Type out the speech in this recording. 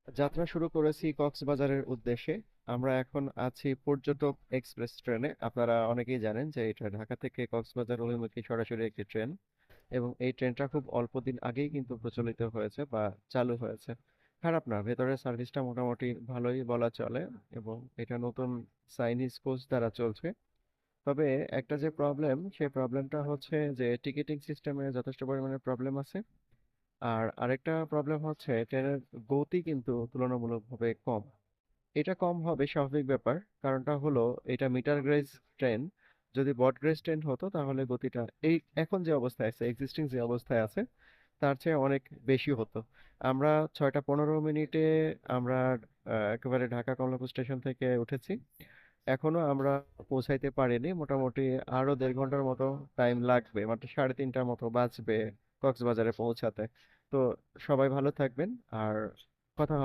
যাত্রা শুরু করেছি কক্সবাজারের উদ্দেশ্যে। আমরা এখন আছি পর্যটক এক্সপ্রেস ট্রেনে। আপনারা অনেকেই জানেন যে এটা ঢাকা থেকে কক্সবাজার অভিমুখী সরাসরি একটি ট্রেন, এবং এই ট্রেনটা খুব অল্প দিন আগেই কিন্তু প্রচলিত হয়েছে বা চালু হয়েছে। খারাপ না, ভেতরের সার্ভিসটা মোটামুটি ভালোই বলা চলে, এবং এটা নতুন চাইনিজ কোচ দ্বারা চলছে। তবে একটা যে প্রবলেম, সেই প্রবলেমটা হচ্ছে যে টিকিটিং সিস্টেমে যথেষ্ট পরিমাণে প্রবলেম আছে। আর আরেকটা প্রবলেম হচ্ছে ট্রেনের গতি কিন্তু তুলনামূলকভাবে কম। এটা কম হবে স্বাভাবিক ব্যাপার। কারণটা হলো এটা মিটার গেজ ট্রেন। যদি ব্রড গেজ ট্রেন হতো তাহলে গতিটা এই এখন যে অবস্থায় আছে, এক্সিস্টিং যে অবস্থায় আছে, তার চেয়ে অনেক বেশি হতো। আমরা 6টা 15 মিনিটে আমরা একেবারে ঢাকা কমলাপুর স্টেশন থেকে উঠেছি। এখনো আমরা পৌঁছাইতে পারিনি। মোটামুটি আরো 1.5 ঘন্টার মতো টাইম লাগবে, মাত্র 3:30টার মতো বাজবে কক্সবাজারে পৌঁছাতে। তো সবাই ভালো থাকবেন। আর কথা